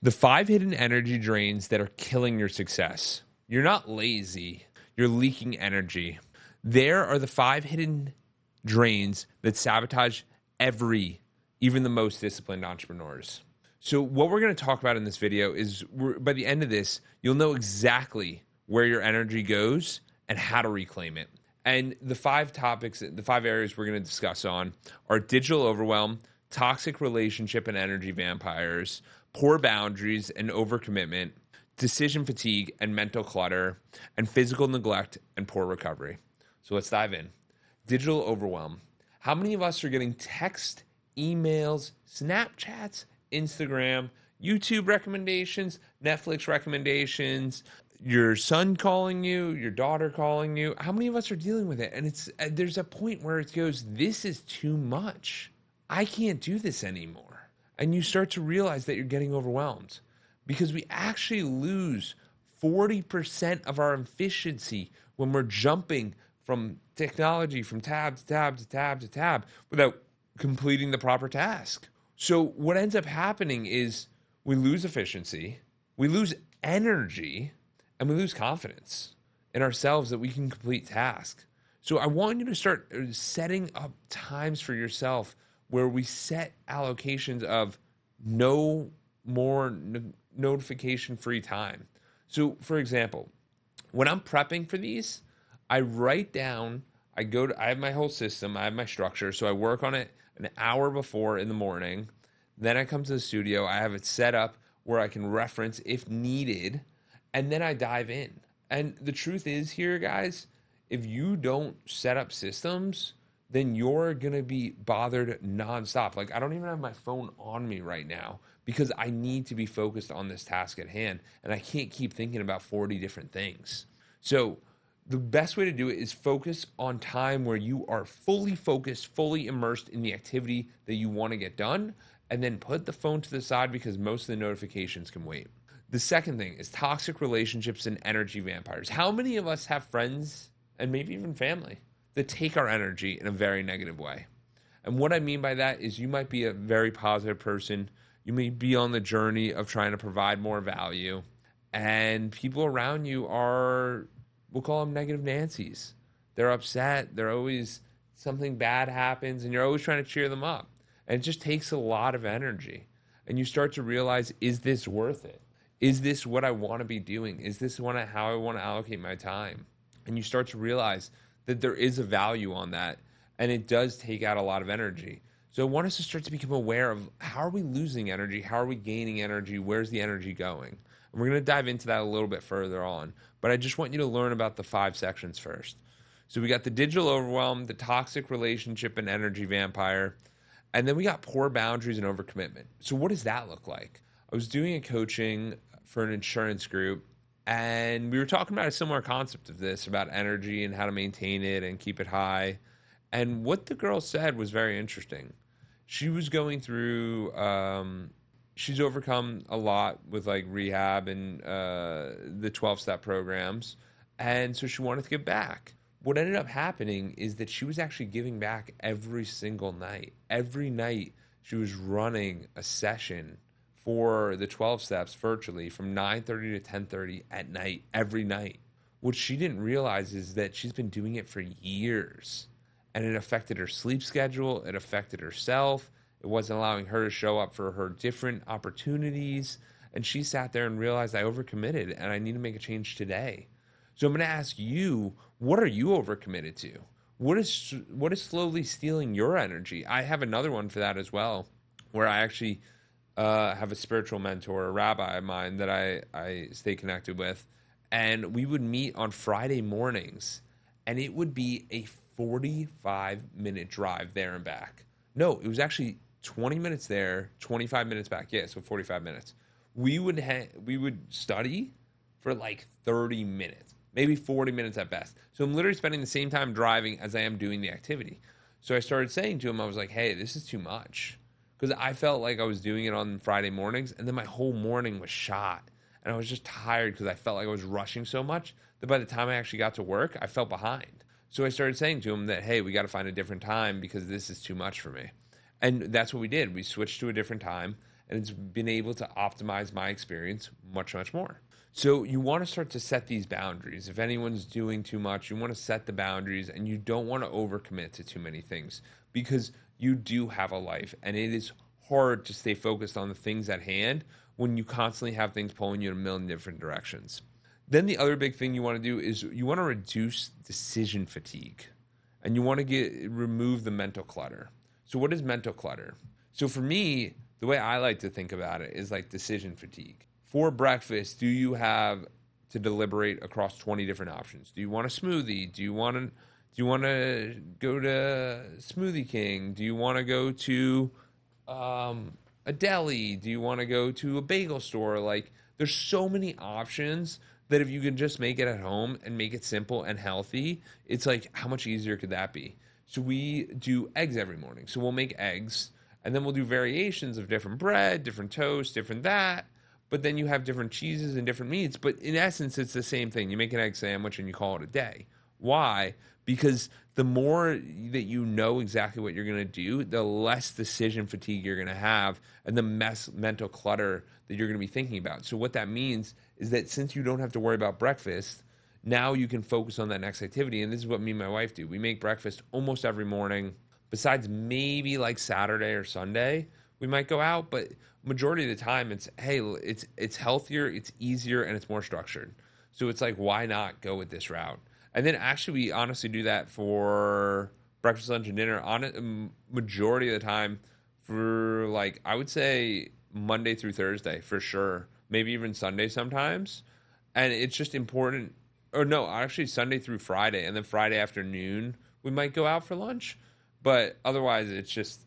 The 5 hidden energy drains that are killing your success. You're not lazy, you're leaking energy. There are the 5 hidden drains that sabotage even the most disciplined entrepreneurs. So what we're going to talk about in this video is by the end of this, you'll know exactly where your energy goes and how to reclaim it. And the 5 topics, the 5 areas we're going to discuss on are digital overwhelm, toxic relationship and energy vampires, poor boundaries and overcommitment, decision fatigue and mental clutter, and physical neglect and poor recovery. So let's dive in. Digital overwhelm. How many of us are getting text, emails, Snapchats, Instagram, YouTube recommendations, Netflix recommendations, your son calling you, your daughter calling you? How many of us are dealing with it? And there's a point where it goes, this is too much. I can't do this anymore. And you start to realize that you're getting overwhelmed because we actually lose 40% of our efficiency when we're jumping from technology, from tab to tab to tab to tab without completing the proper task. So what ends up happening is we lose efficiency, we lose energy, and we lose confidence in ourselves that we can complete tasks. So I want you to start setting up times for yourself where we set allocations of no more notification-free time. So, for example, when I'm prepping for these, I write down, I have my whole system, I have my structure, so I work on it an hour before in the morning. Then I come to the studio, I have it set up where I can reference if needed, and then I dive in. And the truth is here, guys, if you don't set up systems, then you're going to be bothered nonstop. Like, I don't even have my phone on me right now because I need to be focused on this task at hand, and I can't keep thinking about 40 different things. So the best way to do it is focus on time where you are fully focused, fully immersed in the activity that you want to get done, and then put the phone to the side because most of the notifications can wait. The second thing is toxic relationships and energy vampires. How many of us have friends and maybe even family that take our energy in a very negative way? And what I mean by that is you might be a very positive person. You may be on the journey of trying to provide more value. And people around you are, we'll call them negative Nancy's. They're upset. They're always, something bad happens and you're always trying to cheer them up. And it just takes a lot of energy. And you start to realize, is this worth it? Is this what I want to be doing? Is this how I want to allocate my time? And you start to realize that there is a value on that, and it does take out a lot of energy. So I want us to start to become aware of how are we losing energy? How are we gaining energy? Where's the energy going? And we're going to dive into that a little bit further on. But I just want you to learn about the 5 sections first. So we got the digital overwhelm, the toxic relationship and energy vampire, and then we got poor boundaries and overcommitment. So what does that look like? I was doing a coaching for an insurance group, and we were talking about a similar concept of this, about energy and how to maintain it and keep it high. And what the girl said was very interesting. She was going through, she's overcome a lot with like rehab and the 12-step programs. And so she wanted to give back. What ended up happening is that she was actually giving back every single night. Every night she was running a session for the 12 steps virtually from 9:30 to 10:30 at night, every night. What she didn't realize is that she's been doing it for years, and it affected her sleep schedule. It affected herself. It wasn't allowing her to show up for her different opportunities. And she sat there and realized, I overcommitted and I need to make a change today. So I'm going to ask you, what are you overcommitted to? What is slowly stealing your energy? I have another one for that as well, where I actually have a spiritual mentor, a rabbi of mine that I stay connected with. And we would meet on Friday mornings, and it would be a 45-minute drive there and back. No, it was actually 20 minutes there, 25 minutes back. Yeah, so 45 minutes. We would study for like 30 minutes, maybe 40 minutes at best. So I'm literally spending the same time driving as I am doing the activity. So I started saying to him, I was like, hey, this is too much. Because I felt like I was doing it on Friday mornings, and then my whole morning was shot. And I was just tired because I felt like I was rushing so much that by the time I actually got to work, I felt behind. So I started saying to him that, hey, we got to find a different time because this is too much for me. And that's what we did. We switched to a different time. and it's been able to optimize my experience much, much more. So you want to start to set these boundaries. If anyone's doing too much, you want to set the boundaries, and you don't want to overcommit to too many things, because you do have a life, and it is hard to stay focused on the things at hand when you constantly have things pulling you in a million different directions. Then the other big thing you want to do is you want to reduce decision fatigue, and you want to remove the mental clutter. So what is mental clutter? So for me, the way I like to think about it is like decision fatigue. For breakfast, do you have to deliberate across 20 different options? Do you want a smoothie? Do you want to go to Smoothie King? Do you want to go to a deli? Do you want to go to a bagel store? Like, there's so many options that if you can just make it at home and make it simple and healthy, it's like, how much easier could that be? So we do eggs every morning. So we'll make eggs, and then we'll do variations of different bread, different toast, different that. But then you have different cheeses and different meats. But in essence, it's the same thing. You make an egg sandwich and you call it a day. Why? Because the more that you know exactly what you're going to do, the less decision fatigue you're going to have, and the mental clutter that you're going to be thinking about. So what that means is that since you don't have to worry about breakfast, now you can focus on that next activity. And this is what me and my wife do. We make breakfast almost every morning, besides maybe like Saturday or Sunday. We might go out, but majority of the time it's healthier, it's easier, and it's more structured. So it's like, why not go with this route? And then actually we honestly do that for breakfast, lunch, and dinner on majority of the time for, like, I would say Monday through Thursday for sure, maybe even Sunday sometimes. And it's just important, or no, actually Sunday through Friday, and then Friday afternoon we might go out for lunch. But otherwise it's just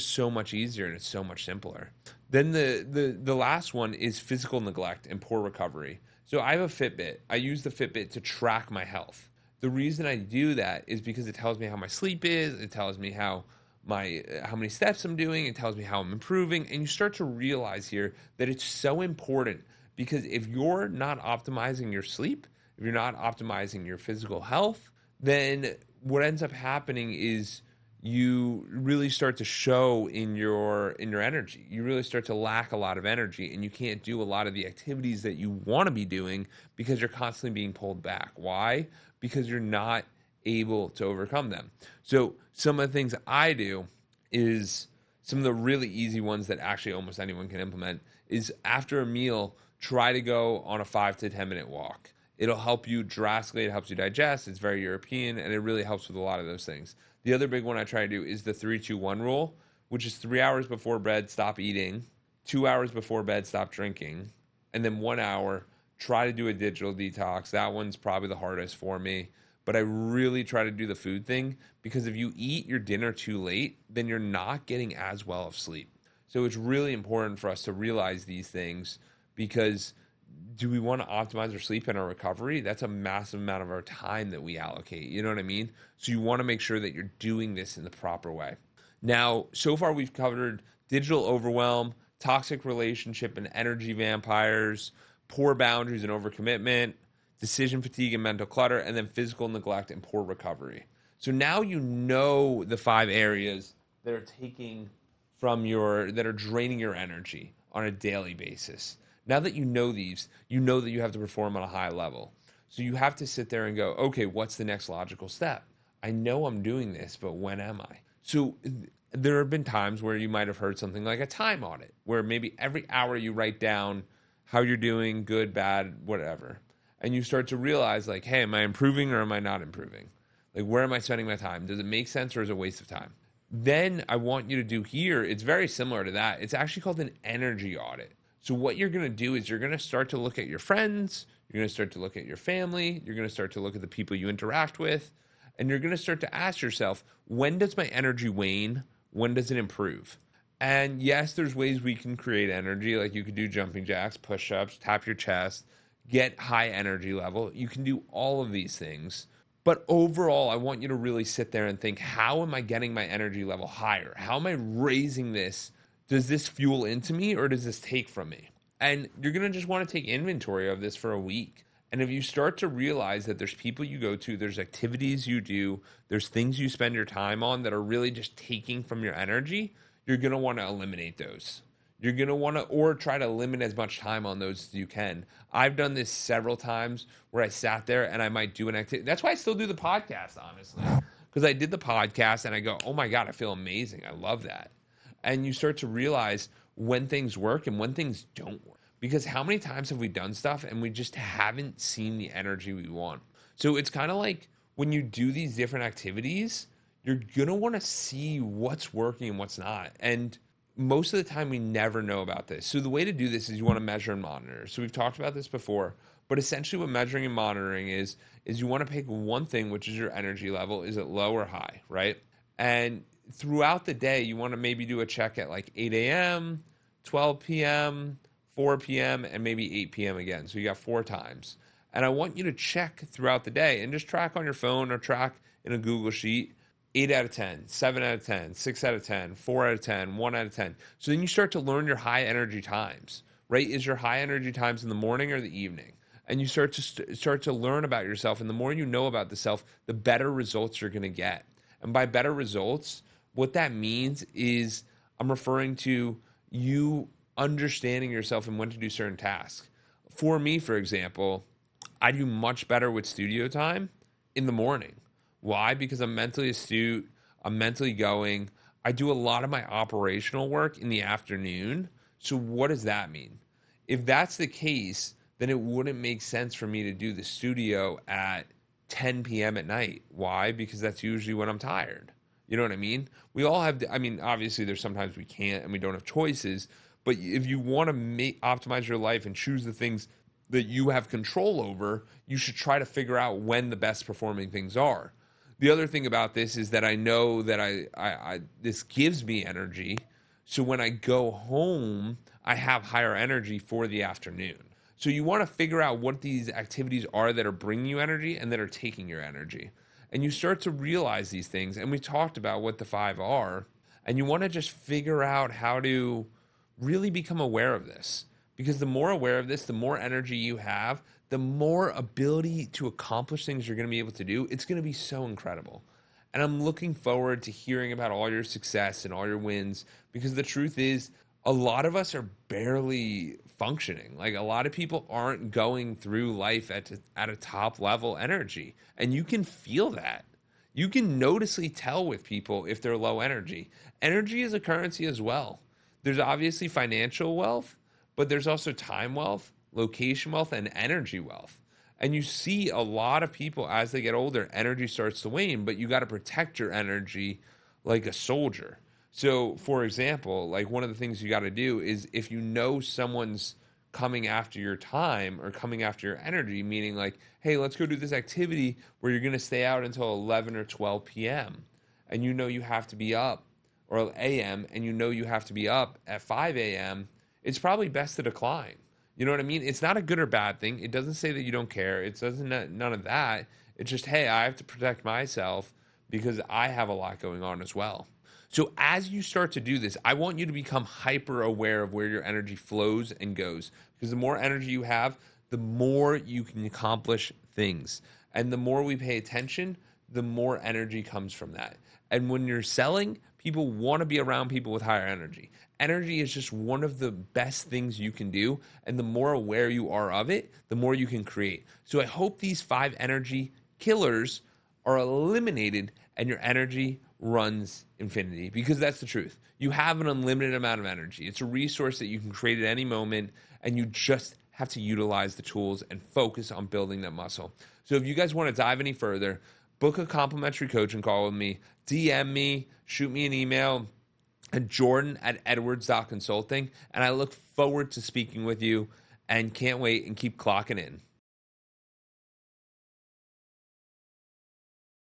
so much easier, and it's so much simpler. Then the last one is physical neglect and poor recovery. So I have a Fitbit. I use the Fitbit to track my health. The reason I do that is because it tells me how my sleep is. It tells me how many steps I'm doing. It tells me how I'm improving. And you start to realize here that it's so important, because if you're not optimizing your sleep, if you're not optimizing your physical health, then what ends up happening is you really start to show in your energy. You really start to lack a lot of energy, and you can't do a lot of the activities that you want to be doing because you're constantly being pulled back. Why? Because you're not able to overcome them. So some of the things I do is some of the really easy ones that actually almost anyone can implement is after a meal, try to go on a 5 to 10 minute walk. It'll help you drastically. It helps you digest. It's very European, and it really helps with a lot of those things. The other big one I try to do is the 3-2-1 rule, which is 3 hours before bed, stop eating, 2 hours before bed, stop drinking, and then 1 hour, try to do a digital detox. That one's probably the hardest for me, but I really try to do the food thing, because if you eat your dinner too late, then you're not getting as well of sleep. So it's really important for us to realize these things, because do we want to optimize our sleep and our recovery? That's a massive amount of our time that we allocate. You know what I mean? So you want to make sure that you're doing this in the proper way. Now, so far we've covered digital overwhelm, toxic relationship and energy vampires, poor boundaries and overcommitment, decision fatigue and mental clutter, and then physical neglect and poor recovery. So now you know the 5 areas that are that are draining your energy on a daily basis. Now that you know these, you know that you have to perform on a high level. So you have to sit there and go, okay, what's the next logical step? I know I'm doing this, but when am I? So there have been times where you might have heard something like a time audit, where maybe every hour you write down how you're doing, good, bad, whatever. And you start to realize, like, hey, am I improving or am I not improving? Like, where am I spending my time? Does it make sense, or is it a waste of time? Then I want you to do here, it's very similar to that. It's actually called an energy audit. So what you're going to do is you're going to start to look at your friends, you're going to start to look at your family, you're going to start to look at the people you interact with, and you're going to start to ask yourself, when does my energy wane? When does it improve? And yes, there's ways we can create energy, like you could do jumping jacks, push-ups, tap your chest, get high energy level. You can do all of these things. But overall, I want you to really sit there and think, how am I getting my energy level higher? How am I raising this? Does this fuel into me, or does this take from me? And you're going to just want to take inventory of this for a week. And if you start to realize that there's people you go to, there's activities you do, there's things you spend your time on that are really just taking from your energy, you're going to want to eliminate those. You're going to want to, or try to limit as much time on those as you can. I've done this several times where I sat there and I might do an activity. That's why I still do the podcast, honestly, because I did the podcast and I go, oh my God, I feel amazing. I love that. And you start to realize when things work and when things don't work. Because how many times have we done stuff and we just haven't seen the energy we want? So it's kind of like when you do these different activities, you're going to want to see what's working and what's not. And most of the time we never know about this. So the way to do this is you want to measure and monitor. So we've talked about this before, but essentially what measuring and monitoring is you want to pick one thing, which is your energy level. Is it low or high, right? And throughout the day, you want to maybe do a check at like 8 a.m., 12 p.m., 4 p.m., and maybe 8 p.m. again. So you got 4 times. And I want you to check throughout the day and just track on your phone or track in a Google Sheet 8 out of 10, 7 out of 10, 6 out of 10, 4 out of 10, 1 out of 10. So then you start to learn your high energy times, right? Is your high energy times in the morning or the evening? And you start to learn about yourself. And the more you know about the self, the better results you're going to get. And by better results, what that means is I'm referring to you understanding yourself and when to do certain tasks. For me, for example, I do much better with studio time in the morning. Why? Because I'm mentally astute, I'm mentally going. I do a lot of my operational work in the afternoon. So what does that mean? If that's the case, then it wouldn't make sense for me to do the studio at 10 p.m. at night. Why? Because that's usually when I'm tired. You know what I mean? We all have, obviously there's sometimes we can't and we don't have choices, but if you want to optimize your life and choose the things that you have control over, you should try to figure out when the best performing things are. The other thing about this is that I know that I this gives me energy. So when I go home, I have higher energy for the afternoon. So you want to figure out what these activities are that are bringing you energy and that are taking your energy. And you start to realize these things. And we talked about what the 5 are. And you want to just figure out how to really become aware of this. Because the more aware of this, the more energy you have, the more ability to accomplish things you're going to be able to do. It's going to be so incredible. And I'm looking forward to hearing about all your success and all your wins, because the truth is a lot of us are barely functioning. Like, a lot of people aren't going through life at a top level energy. And you can feel that. You can noticeably tell with people if they're low energy. Energy is a currency as well. There's obviously financial wealth, but there's also time wealth, location wealth, and energy wealth. And you see a lot of people as they get older, energy starts to wane, but you got to protect your energy like a soldier. So, for example, like one of the things you got to do is if you know someone's coming after your time or coming after your energy, meaning like, hey, let's go do this activity where you're going to stay out until 11 or 12 p.m. and you know you have to be up, or a.m., and you know you have to be up at 5 a.m., it's probably best to decline. You know what I mean? It's not a good or bad thing. It doesn't say that you don't care. It doesn't, none of that. It's just, hey, I have to protect myself because I have a lot going on as well. So as you start to do this, I want you to become hyper aware of where your energy flows and goes. Because the more energy you have, the more you can accomplish things. And the more we pay attention, the more energy comes from that. And when you're selling, people want to be around people with higher energy. Energy is just one of the best things you can do. And the more aware you are of it, the more you can create. So I hope these 5 energy killers are eliminated and your energy runs infinity, because that's the truth. You have an unlimited amount of energy. It's a resource that you can create at any moment, and you just have to utilize the tools and focus on building that muscle. So if you guys want to dive any further, book a complimentary coaching call with me, DM me, shoot me an email at jordan@edwards.consulting, and I look forward to speaking with you and can't wait and keep clocking in.